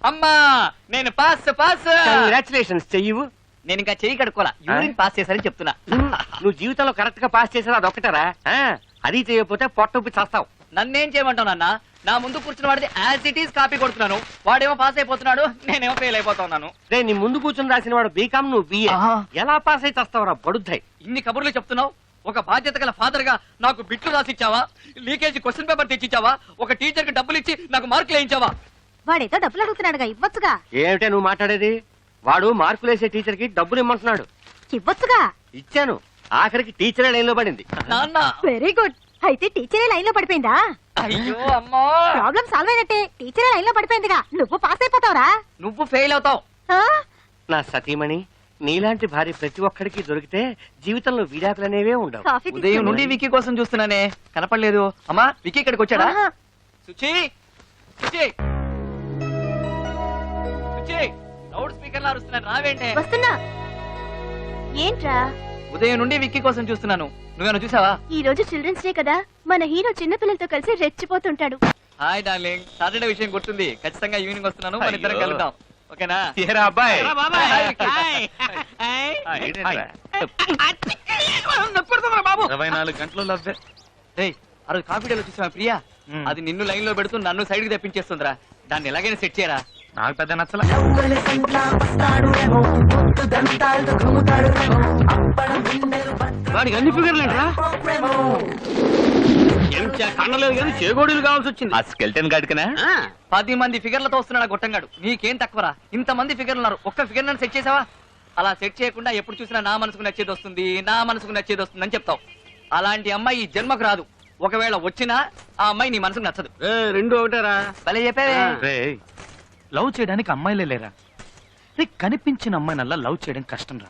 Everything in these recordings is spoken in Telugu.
అమ్మా నేను పాస్ పాస్. కంగ్రాచులేషన్స్. చెయ్యవు. నేను ఇంకా చెయ్యి కడుక్కోలా, యూరిన్ పాస్ చేశారని చెప్తున్నా. నువ్వు జీవితంలో కరెక్ట్ గా పాస్ చేసావు, అదొక్కటారా? అది చేయకపోతే పొట్టొప్పి చేస్తావు. నన్నేం చేయమంటావు నాన్న? నా ముందు కూర్చున్న వాడిది యాజ్ ఇట్ ఈస్ కాపీ కొడుతున్నాను. వాడేమో పాస్ అయిపోతున్నాడు, నేనేమో ఫెయిల్ అయిపోతున్నాను. రే, నీ ముందు కూర్చుని రాసిన వాడు బీకామ్, నువ్వు బిఏ. ఎలా పాస్ అయితే వస్తావురా బడుద్దాయి? ఇన్ని కబుర్లు చెప్తున్నావు. ఒక బాధ్యత గల ఫాదర్ గా నాకు బిట్లు రాసిచ్చావా? లీకేజ్ క్వశ్చన్ పేపర్ తెచ్చిచ్చావా? ఒక టీచర్ కి డబ్బులు ఇచ్చి నాకు మార్కులు వేయించావా? వాడేదో డబ్బులు అడుగుతున్నాడుగా, ఇవ్వచ్చుగా. ఏమిటే నువ్వు మాట్లాడేది? వాడు మార్కులేసే టీచర్ కి డబ్బులు ఇమ్మంటున్నాడు. ఇవ్వచ్చుగా. ఇచ్చాను. ఆఖరికి టీచరే లైన్ లో పడింది. నాన్న వెరీ గుడ్. అయితే టీచరే లైన్ లో పడిపోయిందా? అయ్యో అమ్మా, ప్రాబ్లం సాల్వ్ అయినట్టే. టీచరే లైన్ లో పడిపోయిందిగా, నువ్వు పాస్ అయిపోతావురా. నువ్వు ఫెయిల్ అవుతావు. నా సతీమణి, నీలాంటి భార్య ప్రతి ఒక్కడికి దొరికితే జీవితంలో విడాకులనేవే ఉండవు. కాఫీ ఉదయం తీసుకురా. నుండి విక్కీ కోసం చూస్తున్నానే, కనపడలేదు. అమ్మా విక్కీ ఇక్కడికి వచ్చాడా? ఆహా. సుచి సుచి సుచి, లౌడ్ స్పీకర్ లా అరుస్తున్నాను, రావేంటే? వస్తున్నా. ఏంట్రా? ఉదయం నుండి విక్కీ కోసం చూస్తున్నాను, నువ్వేనా చూసావా? ఈ రోజు చిల్డ్రన్స్ డే కదా, మన హీరో చిన్న పిల్లలతో కలిసి రెచ్చిపోతుంటాడు. హాయ్ డార్లింగ్, సాటర్డే విషయం గుర్తుంది. ఖచ్చితంగా ఈవినింగ్ వస్తున్నాను, మన ఇద్దరం అయ్యో. కలుద్దాం. ఓకేనా? అబ్బాయి హాయ్ విక్కీ. 24 గంటలు లవ్వే. రేయ్, ఆ రోజు కాఫీ డేలో చూసావా ప్రియా? అది నిన్ను లైన్ లో పెడుతూ నన్ను సైడ్ కి తెప్పించేస్తుందిరా. దాన్ని ఎలాగైనా సెట్ చేయరా. నాకు పెద్ద నచ్చల. వాడికి అన్ని ఫిగర్లేంట్రా? కన్నలేదు కానీ చేగోడీలు కావాల్సి వచ్చింది. ఆ స్కెల్టన్ గాడికనా? 10 మంది ఫిగర్లతో వస్తున్నాడు గొట్టంగాడు. నీకేం తక్కువరా? ఇంత మంది ఫిగర్లు ఉన్నారు, ఒక్క ఫిగర్ నన్ను సెట్ చేసావా? అలా సెట్ చేయకుండా ఎప్పుడు చూసినా నా మనసుకు నచ్చేది వస్తుంది, నా మనసుకు నచ్చేది వస్తుంది అని చెప్తావు. అలాంటి అమ్మాయి ఈ జన్మకు రాదు. ఒకవేళ వచ్చినా ఆ అమ్మాయి నీ మనసుకు నచ్చదు. రెండు ఒకటేరా? భలే చెప్పావే. రేయ్, లవ్ చేయడానికి అమ్మాయిలే లేరా? రే, కనిపించిన అమ్మాయినల్లా లవ్ చేయడం కష్టం రా.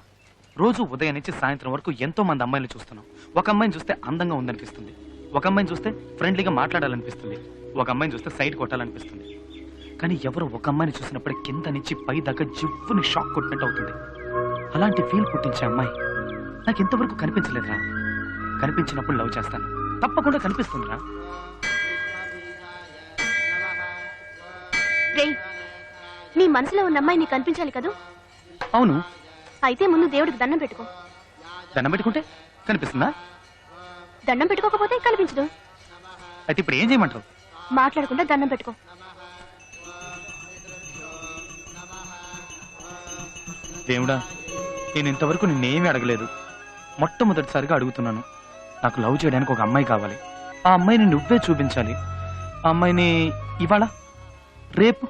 రోజు ఉదయం నుంచి సాయంత్రం వరకు ఎంతో మంది అమ్మాయిలు చూస్తున్నాం. ఒక అమ్మాయిని చూస్తే అందంగా ఉందనిపిస్తుంది, ఒక అమ్మాయిని చూస్తే ఫ్రెండ్లీగా మాట్లాడాలనిపిస్తుంది, ఒక అమ్మాయిని చూస్తే సైడ్ కొట్టాలనిపిస్తుంది. కానీ ఎవరు ఒక అమ్మాయిని చూసినప్పుడు కింద నుంచి పై దాకా జివ్వుని షాక్ కొట్టినట్టు అవుతుంది. అలాంటి ఫీల్ పుట్టించే అమ్మాయి నాకు ఎంతవరకు కనిపించలేదురా. కనిపించినప్పుడు లవ్ చేస్తాను, తప్పకుండా కనిపిస్తుందిరా. రేయ్, నీ మనసులో ఉన్న అమ్మాయి నీకు కనిపించాలి కదూ. అవును, అయితే ముందు దేవుడికి దండం పెట్టుకో. దండం పెట్టుకుంటే కనిపిస్తుందా? దండం పెట్టుకోకపోతే కనిపించదు. అయితే ఇప్పుడు ఏం చేయమంటావు? మాట్లాడకుండా దండం పెట్టుకో. దేవుడా, నేను ఇంతవరకు నిన్నేమీ అడగలేదు. మొట్టమొదటిసారిగా అడుగుతున్నాను. నాకు లవ్ చేయడానికి ఒక అమ్మాయి కావాలి. ఆ అమ్మాయిని నువ్వే చూపించాలి. ఆ అమ్మాయిని ఇవాళ, రేపు,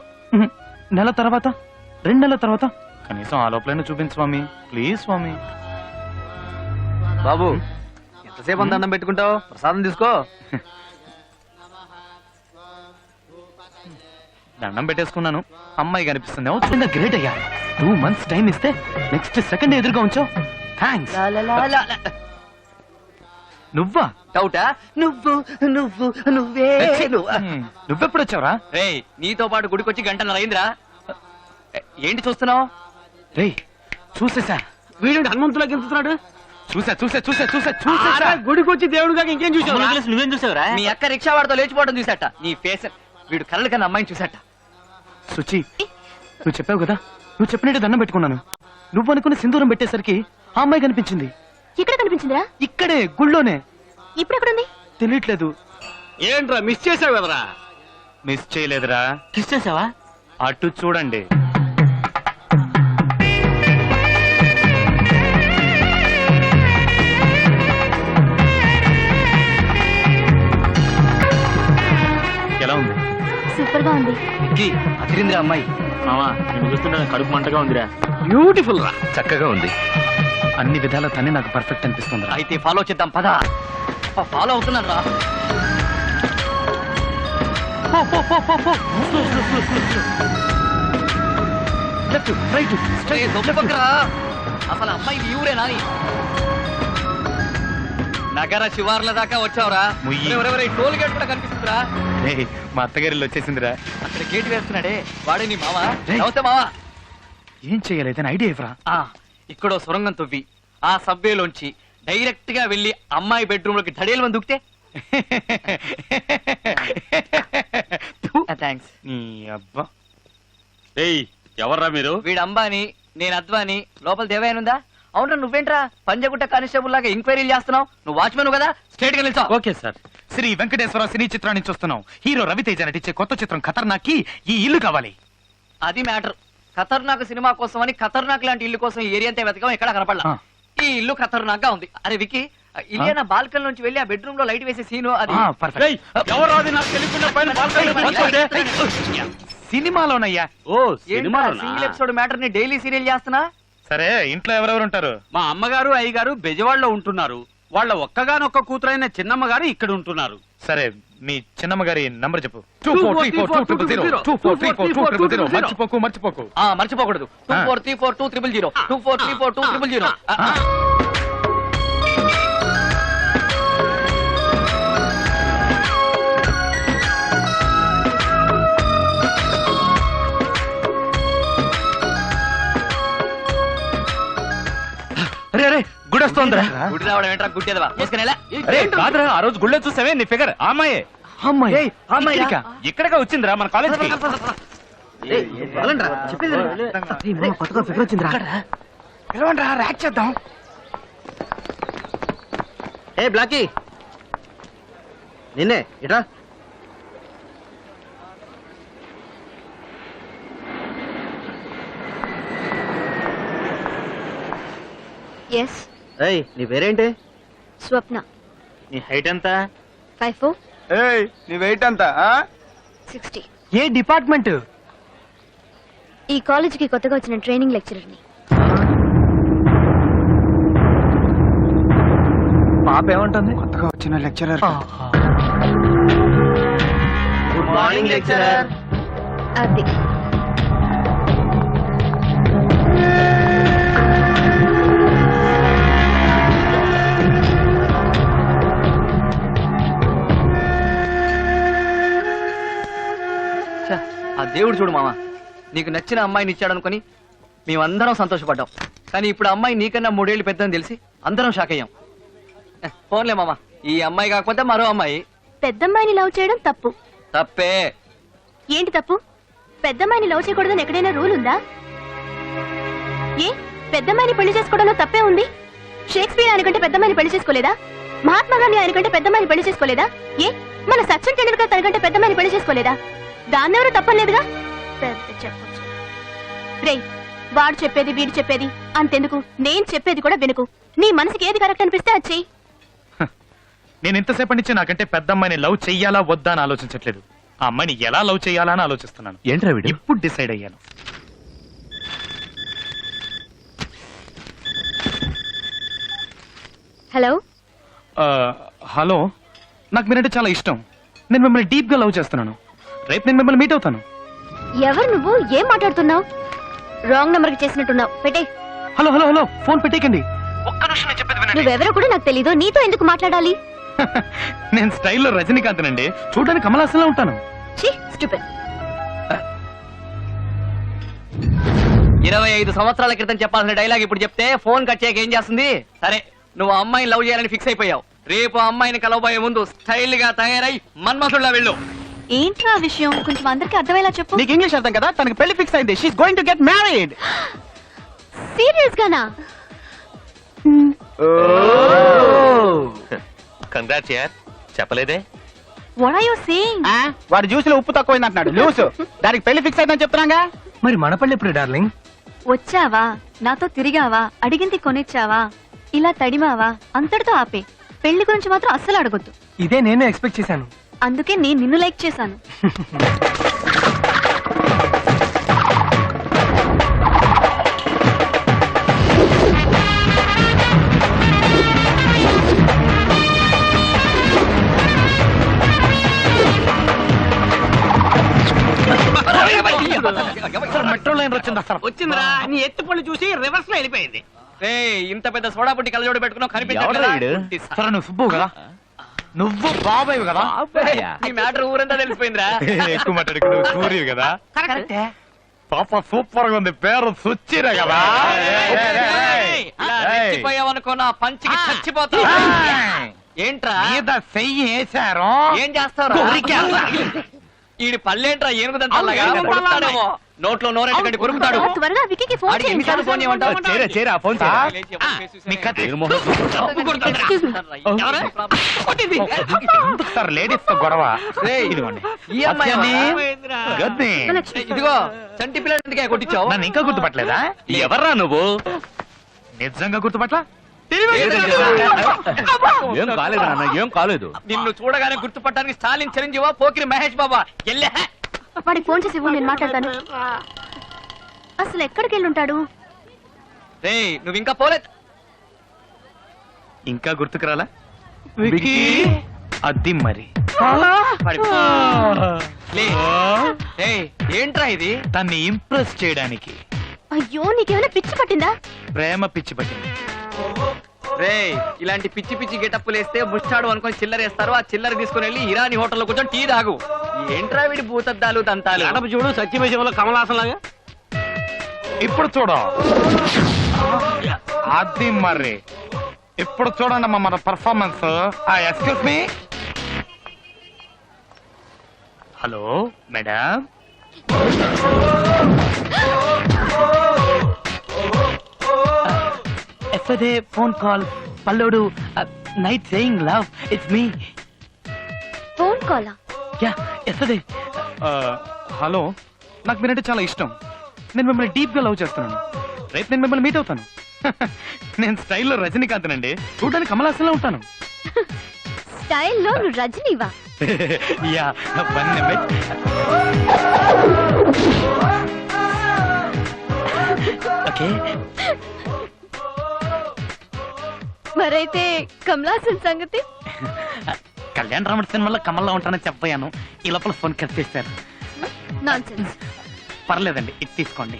నెల తర్వాత, 2 నెలల తర్వాత, కనీసం ఆ లోపలైనా చూపించు స్వామి, ప్లీజ్ స్వామి. బాబు, ఎంతసేపు అంత దండం పెట్టుకుంటావు? ప్రసాదం తీసుకో. దండం పెట్టేసుకున్నాను, అమ్మాయి కనిపిస్తుంది. అవుతుందా? గ్రేట్ అయ్యా. 2 months టైం ఇస్తే నెక్స్ట్ సెకండ్ ఎదురుగా ఉంచావు. థ్యాంక్స్. నువ్వా? డౌటా? నువ్వు నువ్వు నువ్వే నువ్వెప్పుడు వచ్చావురా? రేయ్, నీతో పాటు గుడికొచ్చి గంటన్నర అయిందిరా. ఏంటి చూస్తున్నావు? రేయ్, చూసేసా. వీడు హనుమంతులా గెలుస్తున్నాడు. చూసా. గుడికి వచ్చి దేవుడు కాక ఇంకేం చూసావు? నువ్వేం చూసావురా? మీ అక్క రిక్షా వాడితో లేచిపోవడం చూసాట. నీ ఫేస్, వీడు కళ్ళ కన్నా అమ్మాయిని చూసాట. సుచి, నువ్వు చెప్పావు కదా, నువ్వు చెప్పినట్టు దండం పెట్టుకున్నాను. నువ్వు అనుకుని సింధూరం పెట్టేసరికి ఆ అమ్మాయి కనిపించింది. ఇక్కడ కనిపించిందిరా? ఇక్కడే గుళ్ళోనే. ఇప్పుడు ఎక్కడుంది? తెలియట్లేదు. ఏంట్రా మిస్ చేసావు కదరా? మిస్ చేయలేదురా. కిస్ చేసావా? అటు చూడండి. ఎలా ఉంది? సూపర్ గా ఉంది. అదిరిందిరా అమ్మాయి. మామా, నేను చూస్తుంటే కడుపు మంటగా ఉందిరా. బ్యూటిఫుల్ రా. చక్కగా ఉంది. అన్ని విధాల తనే నాకు పర్ఫెక్ట్ అనిపిస్తుంది. అయితే ఫాలో చేద్దాం, పద. ఫాలో అవుతున్నాను రా. లెఫ్ట్, రైట్, అసలు అమ్మాయి ఈ ఊరేనా? నగర శివార్ల దాకా వచ్చావురా. ముయ్యి. టోల్ గేట్ కూడా కనిపిస్తుందిరా. మా అత్తగారిలో వచ్చేసిందిరా. అక్కడ గేట్ వేస్తున్నాడే, వాడే నీ మావా? రేయ్. నమస్తే మావా. ఏం చేయలేదని ఐడియా ఇవ్వరా? ఇక్కడో సొరంగం తవ్వి ఆ సబ్వేలోంచి డైరెక్ట్ గా వెళ్లి అమ్మాయి బెడ్రూమ్ లోకి ధడేలు మంది దుక్తే. థాంక్స్. నీ అబ్బా. ఏయ్ ఎవర్రా మీరు? వీడు అంబాని, నేను అద్వాని. లోపల దేవయానుందా? అవునరా, నువ్వేంట్రా పంజగుట్ట కానిస్టేబుల్ లాగా ఎంక్వైరీలు చేస్తున్నావు? నువ్వు వాచ్మెన్ కదా, స్ట్రేట్ గా నిల్చో. Okay sir. Sri Venkateswara cine చిత్రాన్ని చూస్తున్నాం. హీరో రవితేజ నటించే కొత్త చిత్రం ఖతర్నాక్ కి ఈ ఇల్లు కావాలి. అది మ్యాటర్. ఖతర్నాక్ సినిమా కోసం అని ఖతర్నాక్ లాంటి ఇల్లు కోసం ఈ ఏరియా అంతా వెతకం, ఎక్కడ కనపడలా. ఆ. ఈ ఇల్లు ఖతర్నాక్ గా ఉంది. అరే వికి, ఇలియానా బాల్కన్ నుంచి వెళ్ళి ఆ బెడ్రూమ్ లో లైట్ వేసే సీను అది. పర్ఫెక్ట్. ఏయ్, ఎవరు అది? నాకు తెలియకుండా పైన బాల్కనీలో కూర్చోండి. సినిమాలోనయ్యా. ఓ సినిమాలోనా? సింగిల్ ఎపిసోడ్ మ్యాటర్ ని డైలీ సీరియల్ చేస్తున్నా. సరే, ఇంట్లో ఎవరెవరు ఉంటారు? మా అమ్మగారు అయ్యగారు బెజవాడలో ఉంటున్నారు. వాళ్ళ ఒక్కగానొక్క కూతురైన చిన్నమ్మ గారు ఇక్కడ ఉంటున్నారు. సరే, మీ చిన్నమ్మ గారి నంబర్ చెప్పు. 24342000 24342000. మర్చిపోకు మర్చిపోకు. మర్చిపోకూడదు. 24342000 24342000. అరే అరే, గుడి వస్తోందిరా. గుడి రావడం ఏంట్రా గుడ్డేదవా? మోసుకునేలా? అరే కాదురా, ఆ రోజు గుళ్ళో చూసావే నీ ఫిగర్. అమ్మాయి అమ్మాయి ఇక్కడగా వచ్చిందిరా మన కాలేజ్ కి. పిలవండిరా, ర్యాక్ చేద్దాం. ఏ బ్లాకీ, నిన్నే ఇట్రా. ఎస్, ఏయ్, నీ పేరేంటి? స్వప్న. నీ హైట్ ఎంత? 5'4", ఏయ్ నీ వెయిట్ ఎంత? 60. ఏ డిపార్ట్మెంట్? ఈ కాలేజ్ కి కొత్తగా వచ్చిన ట్రైనింగ్ లెక్చరర్ ని. పాప ఏమంటుంది? కొత్తగా వచ్చిన లెక్చరర్. Good morning lecturer. అది ఛ, ఆ దేవుడు చూడు మామ, నీకు నచ్చిన అమ్మాయిని ఇచ్చాడు అనుకుని మేమందరం సంతోషపడ్డాం. కానీ ఇప్పుడు అమ్మాయి నీకన్నా 3 ఏళ్ళు పెద్దని తెలిసి అందరం షాక్ అయ్యాం. ఫోన్లే మామ, ఈ అమ్మాయి కాకపోతే మరో అమ్మాయి. పెద్దమ్మాయిని లవ్ చేయడం తప్పు. తప్పే. ఏంటి తప్పు? పెద్దమ్మాయిని లవ్ చేయకూడదని ఎక్కడైనా రూల్ ఉందా? ఏ పెద్దమ్మాయిని పెళ్లి చేసుకోవడంలో తప్పే ఉంది? షేక్స్పియర్ ఆయనకంటే పెద్దమ్మాయిని పెళ్లి చేసుకోలేదా? మహాత్మా గాంధీ ఆయనకంటే పెద్దమ్మాయిని పెళ్లి చేసుకోలేదా? ఏ మన సచిన్ టెండూల్కర్ తనకంటే పెద్దమ్మాయిని పెళ్లి చేసుకోలేదా? దాన్నెవరూ తప్పలేదుగా. పెద్ద చెప్పొచ్చు. రేయ్, వాడు చెప్పేది వీడు చెప్పేది అంతెందుకు, నేను చెప్పేది కూడా వినుకు. నీ మనసుకి ఏది కరెక్ట్ అనిపిస్తే అది చెయ్యి. నేను ఇంతసేపటి నుంచి నాకంటే పెద్ద అమ్మాయిని లవ్ చెయ్యాలా వద్దా అని ఆలోచించట్లేదు. ఆ అమ్మాయిని ఎలా లవ్ చెయ్యాలా అని ఆలోచిస్తున్నాను. ఏంట్రా వీడు? ఇప్పుడు డిసైడ్ అయ్యాను. హలో, హలో, నాకు మీరంటే చాలా ఇష్టం. నేను మిమ్మల్ని డీప్ గా లవ్ చేస్తున్నాను. రేపు నేను మిమ్మల్ని మీట్ అవుతాను. ఎవరు నువ్వు? ఏం మాట్లాడుతున్నావు? రాంగ్ నంబర్ కి చేసినట్టున్నావు. పెట్టే. హలో హలో హలో, ఫోన్ పెట్టేకండి. ఒక్క నిమిషం నేను చెప్పేది వినండి. నువ్వెవరో కూడా నాకు తెలీదు. నీతో ఎందుకు మాట్లాడాలి? నేను స్టైల్లో రజనీకాంత్ నండి. చూడడానికి కమలాసంలా ఉంటాను. ఛీ, స్టూపిడ్. 25 సంవత్సరాల క్రితం చెప్పాల్సిన డైలాగ్ ఇప్పుడు చెప్తే ఫోన్ కట్ చేయక ఏం చేస్తుంది? సరే, నువ్వు ఆ అమ్మాయిని లవ్ చేయాలని ఫిక్స్ అయిపోయావు. రేపు ఆ అమ్మాయిని కలవబోయే ముందు స్టైల్ గా తయారై మన్మథుల్లా వెళ్ళు. ఏంట్రా విషయం? కొంచెం అందరికి అర్థమయ్యేలా చెప్పు. నీకు ఇంగ్లీష్ అర్థం కదా? తనకి పెళ్లి ఫిక్స్ అయింది. She's going to get married. Serious గానా? కంగ్రాట్స్ యార్, చెప్పలేదే. What are you saying? వాడు జ్యూస్ లో ఉప్పు తక్కువైంది అంటున్నాడు. లూస్. దానికి పెళ్లి ఫిక్స్ అయిందని చెప్తున్నాగా. మరి మన పల్లె ఎప్పుడు డార్లింగ్? వచ్చావా, నాతో తిరిగావా, అడిగింది కొనిచ్చావా, ఇలా తడిమావా, అంతటితో ఆపే. పెళ్లి గురించి మాత్రం అస్సలు అడగొద్దు. ఇదే నేను ఎక్స్పెక్ట్ చేశాను. అందుకే నేను నిన్ను లైక్ చేశాను. మెట్రో లైన్ వచ్చింది. అసలు వచ్చిందిరా. నీ ఎత్తు పళ్ళు చూసి రివర్స్ లో వెళ్ళిపోయింది. ఇంత పెద్ద సోడా పుట్టి కలజోడు పెట్టుకున్నావు, కనిపించట్లేదా? సరే, నువ్వు సుబ్బు కదా? నువ్వు బాబాయ్ కదా? ఈ మ్యాటర్ ఊరంతా తెలిసిపోయిందిరా. ఎక్కువ మాట్లాడుకు, నువ్వు సూర్యుడు కదా? పాప సూపర్ గా ఉంది. పేరు సుచ్చిరా కదా? ఇలా రెచ్చిపోయావనుకో నా పంచికి చచ్చిపోతావు. ఏంట్రా మీద చెయ్యి వేశారు. ఏం చేస్తావు? ఈడి పళ్ళేంట్రా ఏనుగుదంతా అవును, ఏనుగు పళ్ళ కొరుకుతాడేమో. నోట్లో నోరెట్టకండి కొరుకుతాడు త్వరగా విక్కీకి ఫోన్ ఆడికి ఎన్నిసార్లు ఫోన్ చేయమంటావు చేరా ఫోన్ చేరా మీ కత్తి. Excuse me. కొట్టింది. ఎందుకు సార్ లేడీస్ తో గొడవ రేయ్, ఇదిగోండి ఈ అమ్మాయి గద్ది. ఇదిగో చంటి పిల్లడికే కొట్టించావు నన్ను ఇంకా గుర్తుపట్టలేదా? ఎవర్రా నువ్వు? నిజంగా గుర్తుపట్ల ఏం కాలేదు నాన్న, ఏం కాలేదు. నిన్ను చూడగానే గుర్తుపట్టడానికి స్టాలిన్ చిరంజీవా పోకిరి మహేష్ బాబా ఎల్లే వాడికి ఫోన్ చేసి ఇవ్వు, నేను మాట్లాడతాను. అసలు ఎక్కడికి వెళ్ళి ఉంటాడు? రేయ్ నువ్వు ఇంకా పోలేదు. ఇంకా గుర్తుకురాలా? అది మరి లే. రేయ్, ఏంట్రా ఇది? తన్ని ఇంప్రెస్ చేయడానికి అయ్యో నీకేమైనా పిచ్చి పట్టిందా? ప్రేమ పిచ్చి పట్టింది. రేయ్, ఇలాంటి పిచ్చి పిచ్చి గెటప్పులు వేస్తే ముష్టాడు అనుకొని చిల్లర వేస్తారు. ఆ చిల్లర తీసుకుని వెళ్ళి ఇరానీ హోటల్లో కూర్చొని టీ తాగు. ఏంట్రా వీడి భూతద్దాలు దంతాలు? ఎడప చూడు సత్యమేశంలో కమలాసన్ లాగా. ఇప్పుడు చూడు అది మరి ఇప్పుడు చూడండి అమ్మా మన performance. Excuse me. Hello madam. Yesterday phone call పల్లోడు night saying love it's me. Phone కాలా? Yeah yesterday. హలో, నాకు మీరంటే చాలా ఇష్టం. నేను మిమ్మల్ని డీప్ గా లవ్ చేస్తున్నాను. రేపు నేను మిమ్మల్ని మీట్ అవుతాను. నేను స్టైల్లో రజనీకాంత్ అండి. చూడడానికి కమలాసంలో ఉంటాను. స్టైల్లో నువ్వు రజనీవా? Yeah one minute. ఓకే. మరైతే కమలాసన్ సంగతి? కళ్యాణ్ రాముడి సినిమాలో కమల్లో ఉంటానని చెప్పాను. ఈ లోపల ఫోన్ కట్ చేశారు. నాన్సెన్స్. పర్లేదండి, ఇది తీసుకోండి.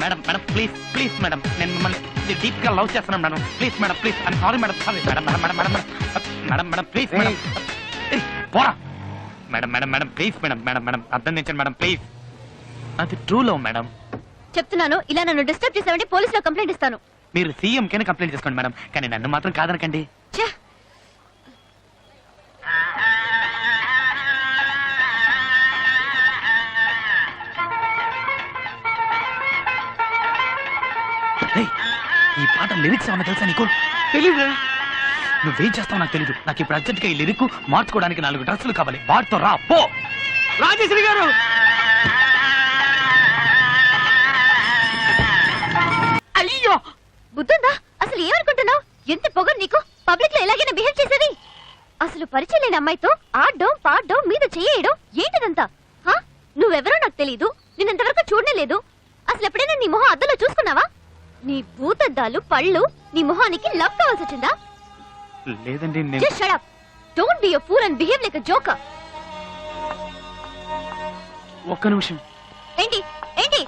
Madam madam please please madam, నేను మిమ్మల్ని డీప్ గా లవ్ చేస్తున్నాను madam. Please madam, please. I'm sorry madam, sorry madam madam madam madam madam madam please madam. పోరా madam madam madam please madam madam madam అర్థం తెచ్చండి మేడం ప్లీజ్. అది ట్రూ లవ్ మేడం. చెప్తున్నాను, ఇలా నన్ను డిస్టర్బ్ చేసావంటే పోలీసులో కంప్లైంట్ ఇస్తాను. మీరు సీఎం కైనా కంప్లైంట్ చేసుకోండి మేడం, కానీ నన్ను మాత్రం కాదనకండి. ఛే! రేయ్, ఈ పాట లిరిక్స్ ఏమన్నా తెలుసా నీకు? తెలీదు. నువ్వేం చేస్తావు నాకు తెలీదు. నాకు ఇప్పుడు అర్జెంట్ గా ఈ లిరిక్ మార్చుకోవడానికి 4 డ్రెస్సులు కావాలి. వాటితో రా పో. రాజేశ్వరి గారు, అయ్యో బుద్ధుందా? అసలు ఏమనుకుంటున్నావు? ఎంత పొగరు నీకు? పబ్లిక్ లో ఎలాగైనా బిహేవ్ చేసేది? అసలు పరిచయం లేని అమ్మాయితో ఆడడం పాడడం మీద చేయడం ఏంటిదంతా? హా? నువ్వెవరో నాకు తెలీదు, నేనంతవరకు చూడనే లేదు. అసలు ఎప్పుడైనా నీ మొహం అద్దంలో చూసుకున్నావా? నీ భూతద్దాలు పళ్ళు నీ మొహానికి లవ్ కావాల్సి వచ్చిందా? లేదండి నేను. Just shut up. Don't be a fool and behave like a joker. ఒక్క నిమిషం. ఏంటి ఏంటి